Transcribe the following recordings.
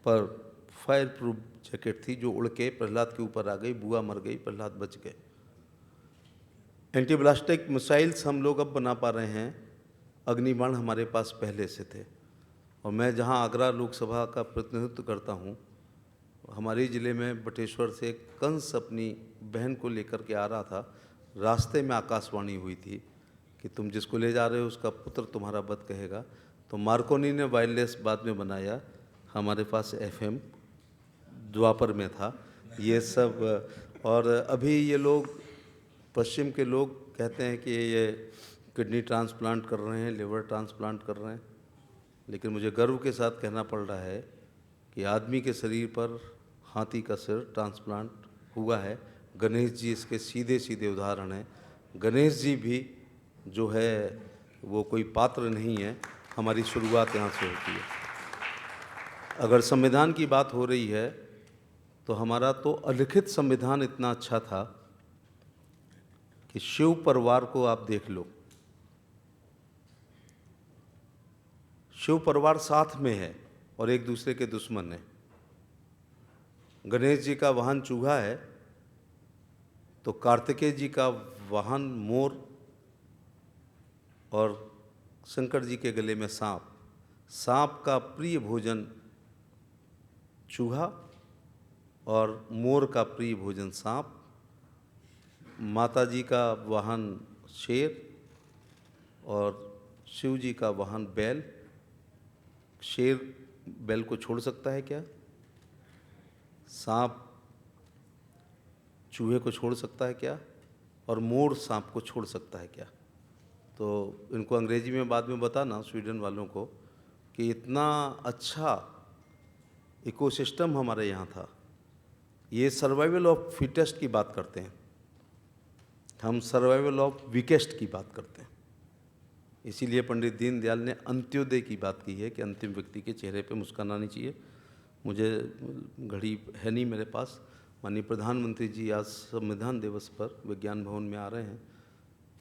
पर fire proof jacket थी जो उड़ के प्रहलाद के ऊपर आ गई, बुआ मर गई, प्रहलाद बच गए। एंटी ब्लास्टिक मिसाइल्स हम लोग अब बना पा रहे हैं, अग्निबाण हमारे पास पहले से थे। और मैं जहां आगरा लोकसभा का प्रतिनिधित्व करता हूं, हमारे ज़िले में बटेश्वर से कंस अपनी बहन को लेकर के आ रहा था। रास्ते में आकाशवाणी हुई थी कि तुम जिसको ले जा रहे हो उसका पुत्र तुम्हारा वध कहेगा। तो मार्कोनी ने वायरलेस बाद में बनाया, हमारे पास एफएम द्वापर में था ये सब। और अभी ये लोग पश्चिम के लोग कहते हैं कि ये किडनी ट्रांसप्लांट कर रहे हैं, लिवर ट्रांसप्लांट कर रहे हैं, लेकिन मुझे गर्व के साथ कहना पड़ रहा है कि आदमी के शरीर पर हाथी का सिर ट्रांसप्लांट हुआ है। गणेश जी इसके सीधे सीधे उदाहरण हैं। गणेश जी भी जो है वो कोई पात्र नहीं है, हमारी शुरुआत यहाँ से होती है। अगर संविधान की बात हो रही है तो हमारा तो अलिखित संविधान इतना अच्छा था कि शिव परिवार को आप देख लो, शिव परिवार साथ में है और एक दूसरे के दुश्मन है। गणेश जी का वाहन चूहा है तो कार्तिकेय जी का वाहन मोर और शंकर जी के गले में सांप। सांप का प्रिय भोजन चूहा और मोर का प्रिय भोजन सांप। माता जी का वाहन शेर और शिव जी का वाहन बैल। शेर बैल को छोड़ सकता है क्या? सांप चूहे को छोड़ सकता है क्या? और मोर सांप को छोड़ सकता है क्या? तो इनको अंग्रेजी में बाद में बताना स्वीडन वालों को कि इतना अच्छा इकोसिस्टम हमारे यहाँ था। ये सर्वाइवल ऑफ फिटेस्ट की बात करते हैं, हम सर्वाइवल ऑफ वीकेस्ट की बात करते हैं। इसीलिए पंडित दीनदयाल ने अंत्योदय की बात की है कि अंतिम व्यक्ति के चेहरे पे मुस्कान आनी चाहिए। मुझे घड़ी है नहीं मेरे पास। माननीय प्रधानमंत्री जी आज संविधान दिवस पर विज्ञान भवन में आ रहे हैं।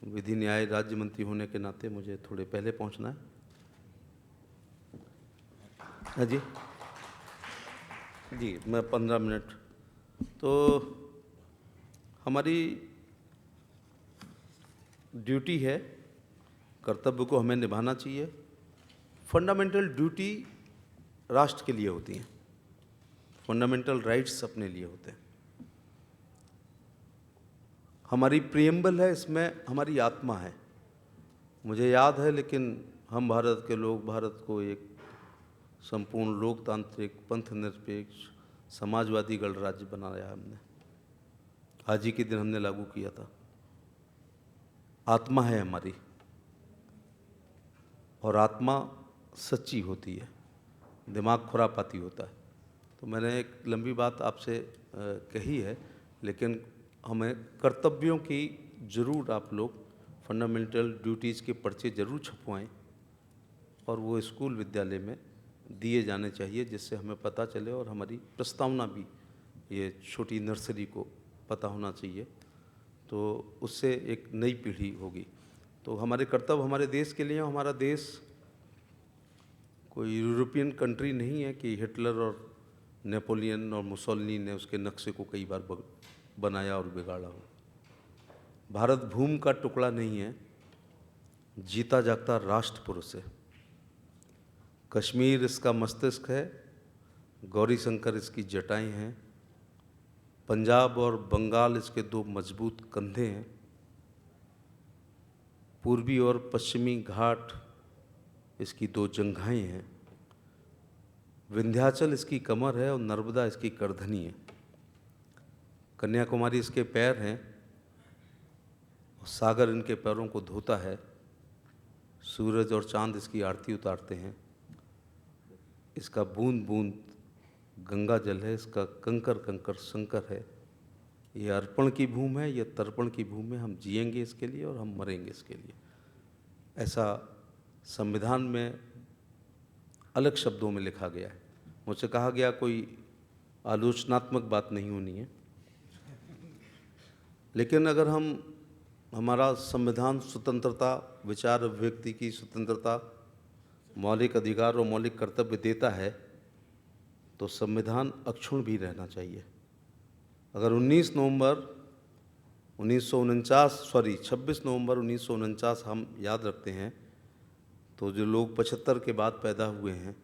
विधि न्याय राज्य मंत्री होने के नाते मुझे थोड़े पहले पहुंचना है। हाँ जी जी, मैं 15 मिनट। तो हमारी ड्यूटी है, कर्तव्य को हमें निभाना चाहिए। फंडामेंटल ड्यूटी राष्ट्र के लिए होती हैं, फंडामेंटल राइट्स अपने लिए होते हैं। हमारी प्रियम्बल है, इसमें हमारी आत्मा है। मुझे याद है, लेकिन हम भारत के लोग भारत को एक संपूर्ण लोकतांत्रिक पंथ निरपेक्ष समाजवादी गणराज्य बनाया हमने। आज ही के दिन हमने लागू किया था। आत्मा है हमारी और आत्मा सच्ची होती है, दिमाग खुरापाती होता है। तो मैंने एक लंबी बात आपसे कही है, लेकिन हमें कर्तव्यों की ज़रूर आप लोग फंडामेंटल ड्यूटीज़ के पर्चे ज़रूर छपवाएं और वो स्कूल विद्यालय में दिए जाने चाहिए, जिससे हमें पता चले और हमारी प्रस्तावना भी ये छोटी नर्सरी को पता होना चाहिए। तो उससे एक नई पीढ़ी होगी। तो हमारे कर्तव्य हमारे देश के लिए। हमारा देश कोई यूरोपियन कंट्री नहीं है कि हिटलर और नेपोलियन और मुसोलिनी ने उसके नक्शे को कई बार बनाया और बिगाड़ा हो। भारत भूमि का टुकड़ा नहीं है, जीता जागता राष्ट्र पुरुष है। कश्मीर इसका मस्तिष्क है, गौरी शंकर इसकी जटाएं हैं, पंजाब और बंगाल इसके दो मजबूत कंधे हैं, पूर्वी और पश्चिमी घाट इसकी दो जंघाएं हैं, विंध्याचल इसकी कमर है और नर्मदा इसकी करधनी है, कन्याकुमारी इसके पैर हैं और सागर इनके पैरों को धोता है, सूरज और चांद इसकी आरती उतारते हैं, इसका बूंद बूंद गंगा जल है, इसका कंकर कंकर शंकर है। ये अर्पण की भूमि है, ये तर्पण की भूमि है। हम जिएंगे इसके लिए और हम मरेंगे इसके लिए। ऐसा संविधान में अलग शब्दों में लिखा गया है। मुझसे कहा गया कोई आलोचनात्मक बात नहीं होनी है, लेकिन अगर हमारा संविधान स्वतंत्रता, विचार अभिव्यक्ति की स्वतंत्रता, मौलिक अधिकार और मौलिक कर्तव्य देता है, तो संविधान अक्षुण्ण भी रहना चाहिए। अगर 26 नवंबर 1949 हम याद रखते हैं, तो जो लोग 75 के बाद पैदा हुए हैं,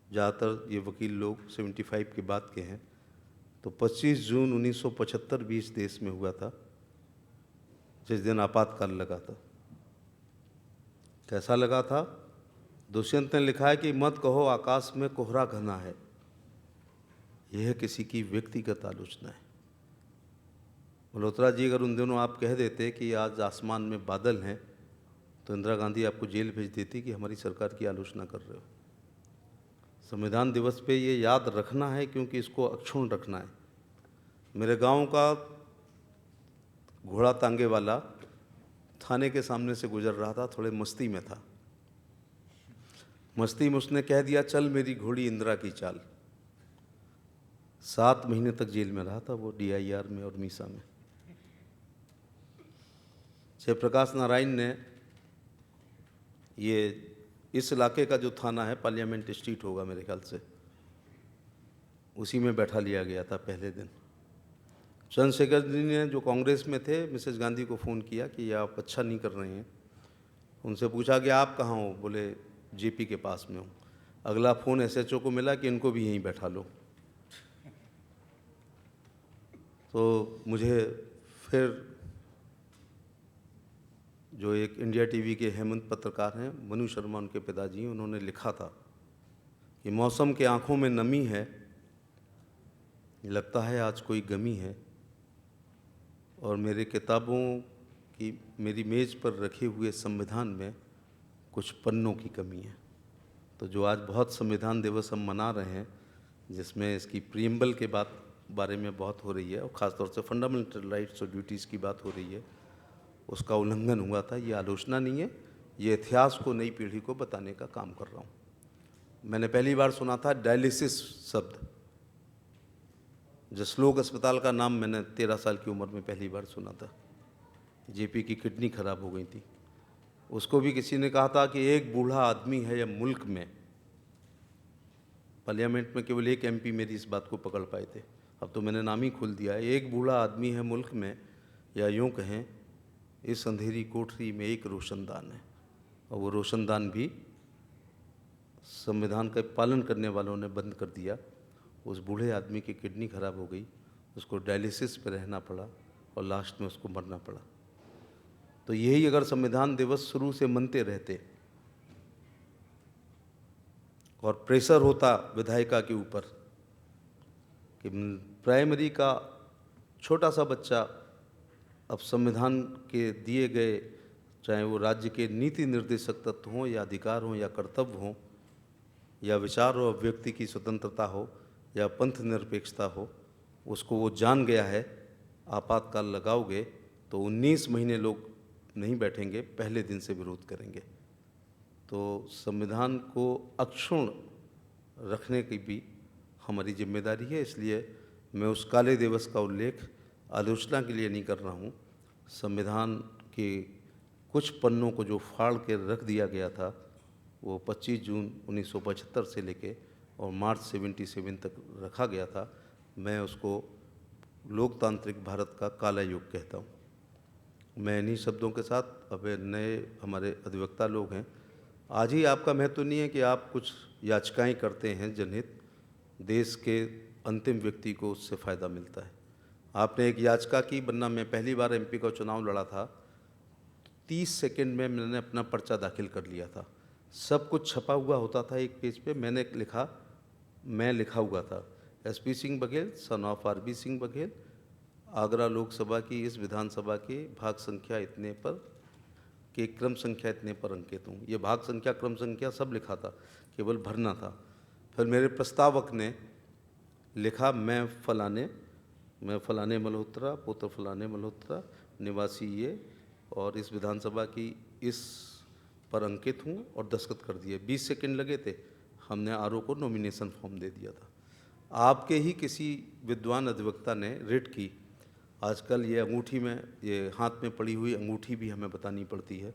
ज़्यादातर ये वकील लोग 75 के बाद के हैं, तो 25 जून 1975 भी इस देश में हुआ था, जिस दिन आपातकाल लगा था। कैसा लगा था? दुष्यंत ने लिखा है कि मत कहो आकाश में कोहरा घना है, यह किसी की व्यक्तिगत आलोचना है। मल्होत्रा जी, अगर उन दिनों आप कह देते कि आज आसमान में बादल हैं, तो इंदिरा गांधी आपको जेल भेज देती कि हमारी सरकार की आलोचना कर रहे हो। संविधान दिवस पे ये याद रखना है, क्योंकि इसको अक्षुण्ण रखना है। मेरे गांव का घोड़ा तांगे वाला थाने के सामने से गुजर रहा था, थोड़े मस्ती में था। मस्ती में उसने कह दिया, चल मेरी घोड़ी इंदिरा की चाल। 7 महीने तक जेल में रहा था वो, DIR में और मीसा में। जयप्रकाश नारायण ने ये इस इलाके का जो थाना है, पार्लियामेंट स्ट्रीट होगा मेरे ख्याल से, उसी में बैठा लिया गया था पहले दिन। चंद्रशेखर जी ने, जो कांग्रेस में थे, मिसेज गांधी को फ़ोन किया कि आप अच्छा नहीं कर रहे हैं। उनसे पूछा कि आप कहाँ हो? बोले JP के पास में हूँ। अगला फ़ोन SHO को मिला कि इनको भी यहीं बैठा लो। तो मुझे फिर जो एक इंडिया TV के हेमंत पत्रकार हैं, मनु शर्मा उनके पिताजी, उन्होंने लिखा था कि मौसम के आँखों में नमी है, लगता है आज कोई गमी है, और मेरे किताबों की मेरी मेज़ पर रखे हुए संविधान में कुछ पन्नों की कमी है। तो जो आज बहुत संविधान दिवस हम मना रहे हैं, जिसमें इसकी प्रीएम्बल के बारे में बहुत हो रही है, और ख़ासतौर से फंडामेंटल राइट्स और ड्यूटीज़ की बात हो रही है, उसका उल्लंघन हुआ था। ये आलोचना नहीं है, ये इतिहास को नई पीढ़ी को बताने का काम कर रहा हूँ। मैंने पहली बार सुना था डायलिसिस शब्द। जसलोक अस्पताल का नाम मैंने 13 साल की उम्र में पहली बार सुना था। JP की किडनी खराब हो गई थी, उसको भी किसी ने कहा था कि एक बूढ़ा आदमी है या मुल्क में। पार्लियामेंट में केवल एक MP मेरी इस बात को पकड़ पाए थे, अब तो मैंने नाम ही खोल दिया है। एक बूढ़ा आदमी है मुल्क में, या यूँ कहें इस अंधेरी कोठरी में एक रोशनदान है, और वो रोशनदान भी संविधान का पालन करने वालों ने बंद कर दिया। उस बूढ़े आदमी की किडनी खराब हो गई, उसको डायलिसिस पे रहना पड़ा, और लास्ट में उसको मरना पड़ा। तो यही अगर संविधान दिवस शुरू से मनते रहते और प्रेशर होता विधायिका के ऊपर कि प्राइमरी का छोटा सा बच्चा अब संविधान के दिए गए, चाहे वो राज्य के नीति निर्देशक तत्व हों, या अधिकार हों, या कर्तव्य हों, या विचार और अभिव्यक्ति की स्वतंत्रता हो, या पंथ निरपेक्षता हो, उसको वो जान गया है, आपातकाल लगाओगे तो 19 महीने लोग नहीं बैठेंगे, पहले दिन से विरोध करेंगे। तो संविधान को अक्षुण्ण रखने की भी हमारी जिम्मेदारी है। इसलिए मैं उस काले दिवस का उल्लेख आलोचना के लिए नहीं कर रहा हूँ। संविधान के कुछ पन्नों को जो फाड़ के रख दिया गया था, वो 25 जून 1975 से लेके और मार्च 77 तक रखा गया था। मैं उसको लोकतांत्रिक भारत का काला युग कहता हूँ। मैं इन्हीं शब्दों के साथ, अब नए हमारे अधिवक्ता लोग हैं, आज ही आपका महत्व नहीं है कि आप कुछ याचिकाएं करते हैं जनहित, देश के अंतिम व्यक्ति को उससे फ़ायदा मिलता है। आपने एक याचिका की, वरना मैं पहली बार MP का चुनाव लड़ा था, 30 सेकंड में मैंने अपना पर्चा दाखिल कर लिया था। सब कुछ छपा हुआ होता था एक पेज पे, मैं लिखा हुआ था, SP Singh Baghel, son of RB Singh Baghel, Agra Lok Sabha की इस विधानसभा के भाग संख्या इतने पर के क्रम संख्या इतने पर अंकित हूँ। ये भाग संख्या, क्रम संख्या सब लिखा था, केवल भरना था। फिर मेरे प्रस्तावक ने लिखा, मैं फलाने मल्होत्रा, पुत्र फलाने मल्होत्रा, निवासी ये, और इस विधानसभा की इस पर अंकित हूँ, और दस्तखत कर दिए। 20 सेकंड लगे थे, हमने RO को नॉमिनेशन फॉर्म दे दिया था। आपके ही किसी विद्वान अधिवक्ता ने रिट की। आजकल ये अंगूठी में, ये हाथ में पड़ी हुई अंगूठी भी हमें बतानी पड़ती है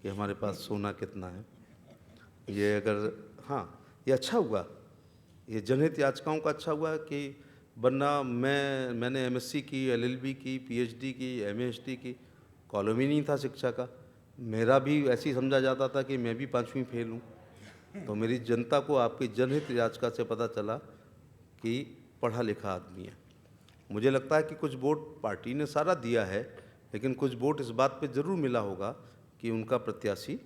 कि हमारे पास सोना कितना है। ये अगर, हाँ, ये अच्छा हुआ ये जनहित याचिकाओं का अच्छा हुआ कि वरना मैंने एमएससी की, एलएलबी की, पीएचडी की, एमएएचडी की, कॉलम ही नहीं था शिक्षा का। मेरा भी ऐसे ही समझा जाता था कि मैं भी 5वीं फेल हूँ। तो मेरी जनता को आपकी जनहित याचिका से पता चला कि पढ़ा लिखा आदमी है। मुझे लगता है कि कुछ वोट पार्टी ने सारा दिया है, लेकिन कुछ वोट इस बात पे ज़रूर मिला होगा कि उनका प्रत्याशी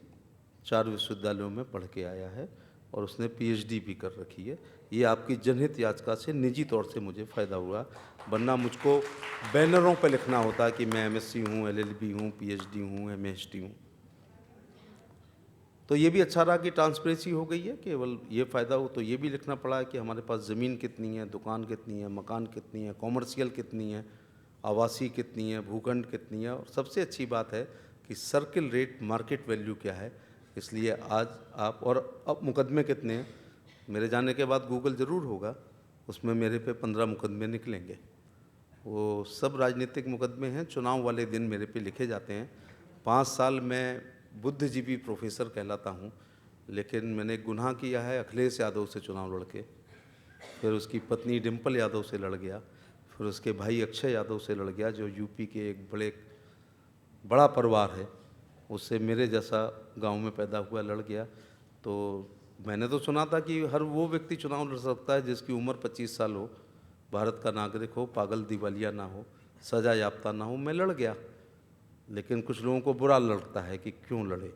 4 विश्वविद्यालयों में पढ़ के आया है और उसने पीएचडी भी कर रखी है। ये आपकी जनहित याचिका से निजी तौर से मुझे फ़ायदा हुआ, वरना मुझको बैनरों पे लिखना होता कि मैं एमएससी हूँ, एलएलबी हूँ, पीएचडी हूँ, एमएएचडी हूँ। तो ये भी अच्छा रहा कि ट्रांसपेरेंसी हो गई है, केवल ये फ़ायदा हो तो ये भी लिखना पड़ा है कि हमारे पास ज़मीन कितनी है, दुकान कितनी है, मकान कितनी है, कॉमर्शियल कितनी है, आवासीय कितनी है, भूखंड कितनी है, और सबसे अच्छी बात है कि सर्किल रेट मार्केट वैल्यू क्या है। इसलिए आज आप, और अब मुकदमे कितने हैं, मेरे जाने के बाद गूगल ज़रूर होगा, उसमें मेरे पे 15 मुकदमे निकलेंगे। वो सब राजनीतिक मुकदमे हैं, चुनाव वाले दिन मेरे पे लिखे जाते हैं। 5 साल मैं बुद्धिजीवी प्रोफेसर कहलाता हूँ, लेकिन मैंने गुनाह किया है अखिलेश यादव से चुनाव लड़के, फिर उसकी पत्नी डिम्पल यादव से लड़ गया, फिर उसके भाई अक्षय यादव से लड़ गया जो यूपी के एक बड़ा परिवार है, उससे मेरे जैसा गांव में पैदा हुआ, लड़ गया। तो मैंने तो सुना था कि हर वो व्यक्ति चुनाव लड़ सकता है जिसकी उम्र 25 साल हो, भारत का नागरिक हो, पागल दिवालिया ना हो, सजा याफ्ता ना हो। मैं लड़ गया, लेकिन कुछ लोगों को बुरा लगता है कि क्यों लड़े।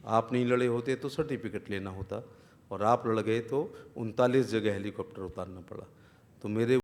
आप नहीं लड़े होते तो सर्टिफिकेट लेना होता, और आप लड़ गए तो 39 जगह हेलीकॉप्टर उतारना पड़ा। तो मेरे